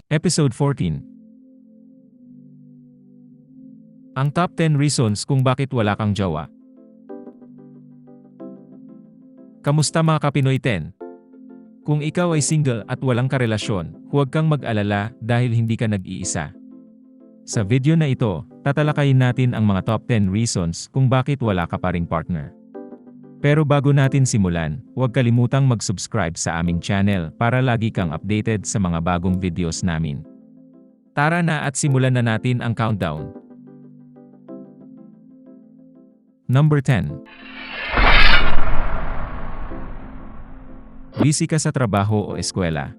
Episode 14. Ang top 10 reasons kung bakit wala kang jowa. Kamusta mga Kapinoy 10? Kung ikaw ay single at walang karelasyon, huwag kang mag-alala dahil hindi ka nag-iisa. Sa video na ito, tatalakayin natin ang mga top 10 reasons kung bakit wala ka pa ring partner. Pero bago natin simulan, huwag kalimutang mag-subscribe sa aming channel para lagi kang updated sa mga bagong videos namin. Tara na at simulan na natin ang countdown. Number 10. Busy ka sa trabaho o eskwela.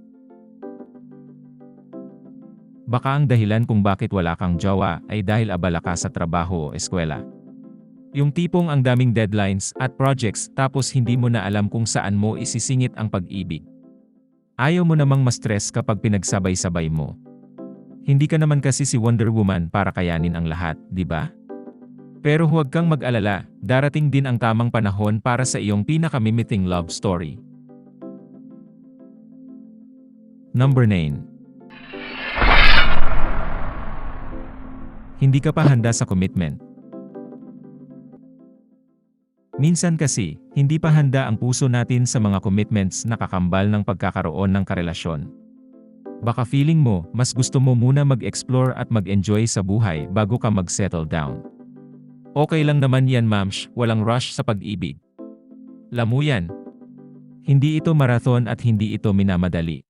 Baka ang dahilan kung bakit wala kang jowa ay dahil abala ka sa trabaho o eskwela. Yung tipong ang daming deadlines at projects tapos hindi mo na alam kung saan mo isisingit ang pag-ibig. Ayaw mo namang ma-stress kapag pinagsabay-sabay mo. Hindi ka naman kasi si Wonder Woman para kayanin ang lahat, di ba? Pero huwag kang mag-alala, darating din ang tamang panahon para sa iyong pinakamimiting love story. Number 9. Hindi ka pa handa sa commitment. Minsan kasi, hindi pa handa ang puso natin sa mga commitments na kakambal ng pagkakaroon ng karelasyon. Baka feeling mo, mas gusto mo muna mag-explore at mag-enjoy sa buhay bago ka mag-settle down. Okay lang naman yan mamsh, walang rush sa pag-ibig. Lamu yan. Hindi ito marathon at hindi ito minamadali.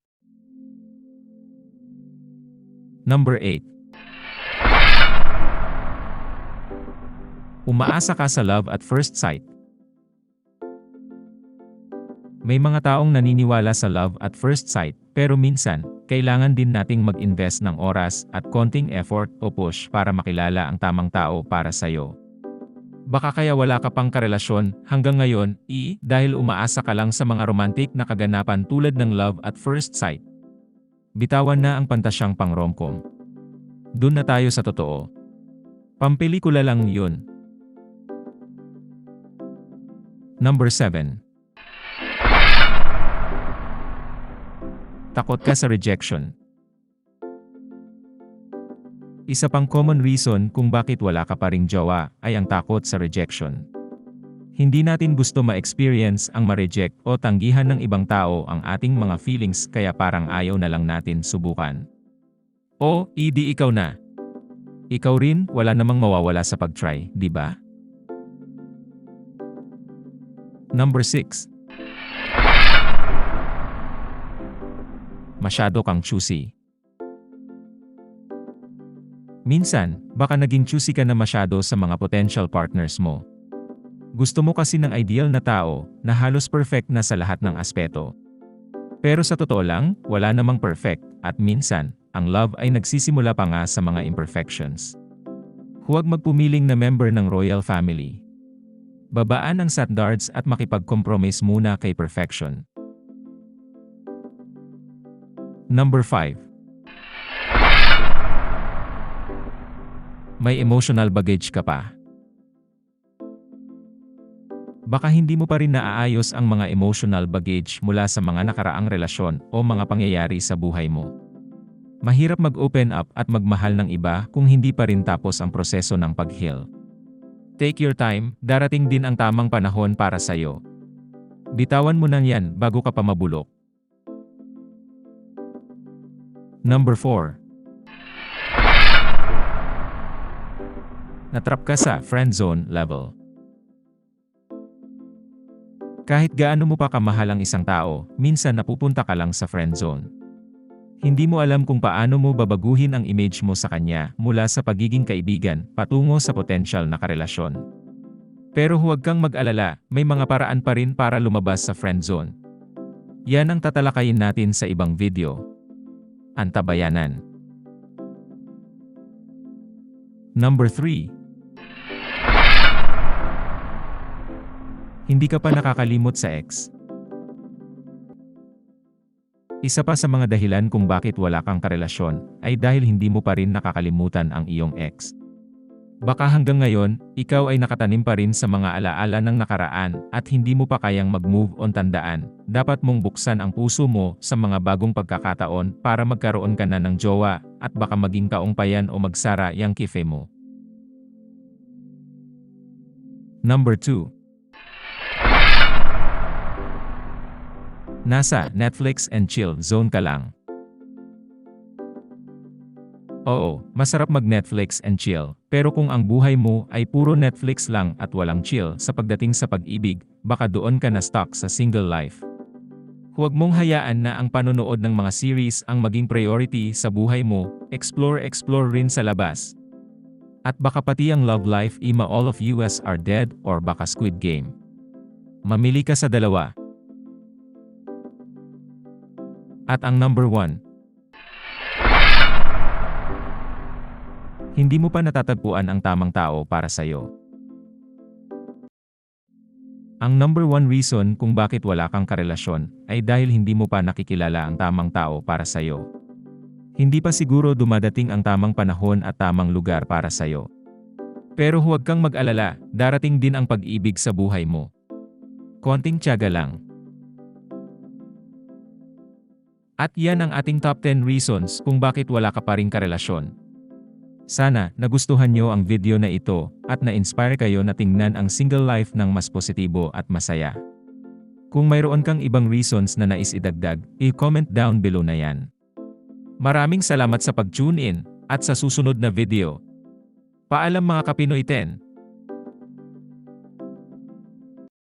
Number 8. Umaasa ka sa love at first sight. May mga taong naniniwala sa love at first sight, pero minsan, kailangan din nating mag-invest ng oras at konting effort o push para makilala ang tamang tao para sa'yo. Baka kaya wala ka pang karelasyon hanggang ngayon, dahil umaasa ka lang sa mga romantic na kaganapan tulad ng love at first sight. Bitawan na ang pantasyang pang romcom. Doon na tayo sa totoo. Pampelikula lang yun. Number 7. Takot ka sa rejection. Isa pang common reason kung bakit wala ka pa ring jowa ay ang takot sa rejection. Hindi natin gusto ma-experience ang ma-reject o tanggihan ng ibang tao ang ating mga feelings kaya parang ayaw na lang natin subukan. O, di ikaw na. Ikaw rin, wala namang mawawala sa pag-try, di ba? Number 6. Masyado kang choosy. Minsan, baka naging choosy ka na masyado sa mga potential partners mo. Gusto mo kasi ng ideal na tao na halos perfect na sa lahat ng aspeto. Pero sa totoo lang, wala namang perfect at minsan, ang love ay nagsisimula pa nga sa mga imperfections. Huwag magpumiling na member ng royal family. Babaan ang standards at makipag-compromise muna kay perfection. Number 5. May emotional baggage ka pa. Baka hindi mo pa rin naaayos ang mga emotional baggage mula sa mga nakaraang relasyon o mga pangyayari sa buhay mo. Mahirap mag-open up at magmahal ng iba kung hindi pa rin tapos ang proseso ng pag-heal. Take your time, darating din ang tamang panahon para sa'yo. Bitawan mo na yan bago ka pa mabulok. Number 4. Natrap ka sa friend zone level. Kahit gaano mo pa kamahal ang isang tao, minsan napupunta ka lang sa friend zone. Hindi mo alam kung paano mo babaguhin ang image mo sa kanya mula sa pagiging kaibigan patungo sa potential na karelasyon. Pero huwag kang mag-alala, may mga paraan pa rin para lumabas sa friend zone. Yan ang tatalakayin natin sa ibang video. Antabayanan. Number 3. Hindi ka pa nakakalimot sa ex. Isa pa sa mga dahilan kung bakit wala kang karelasyon ay dahil hindi mo pa rin nakakalimutan ang iyong ex. Baka hanggang ngayon, ikaw ay nakatanim pa rin sa mga alaala ng nakaraan at hindi mo pa kayang mag-move on. Tandaan, dapat mong buksan ang puso mo sa mga bagong pagkakataon para magkaroon ka na ng jowa at baka maging kaungpayan o magsara yang kife mo. Number 2. Nasa Netflix and chill zone ka lang. Oo, masarap mag-Netflix and chill, pero kung ang buhay mo ay puro Netflix lang at walang chill sa pagdating sa pag-ibig, baka doon ka na stuck sa single life. Huwag mong hayaan na ang panonood ng mga series ang maging priority sa buhay mo, explore rin sa labas. At baka pati ang love life All of Us Are Dead or baka Squid Game. Mamili ka sa dalawa. At ang number 1. Hindi mo pa natatagpuan ang tamang tao para sa'yo. Ang number 1 reason kung bakit wala kang karelasyon ay dahil hindi mo pa nakikilala ang tamang tao para sa'yo. Hindi pa siguro dumadating ang tamang panahon at tamang lugar para sa'yo. Pero huwag kang mag-alala, darating din ang pag-ibig sa buhay mo. Konting tiyaga lang. At yan ang ating top 10 reasons kung bakit wala ka pa ring karelasyon. Sana nagustuhan nyo ang video na ito at na-inspire kayo na tingnan ang single life ng mas positibo at masaya. Kung mayroon kang ibang reasons na nais idagdag, i-comment down below na yan. Maraming salamat sa pag-tune in at sa susunod na video. Paalam mga Kapinoy 10.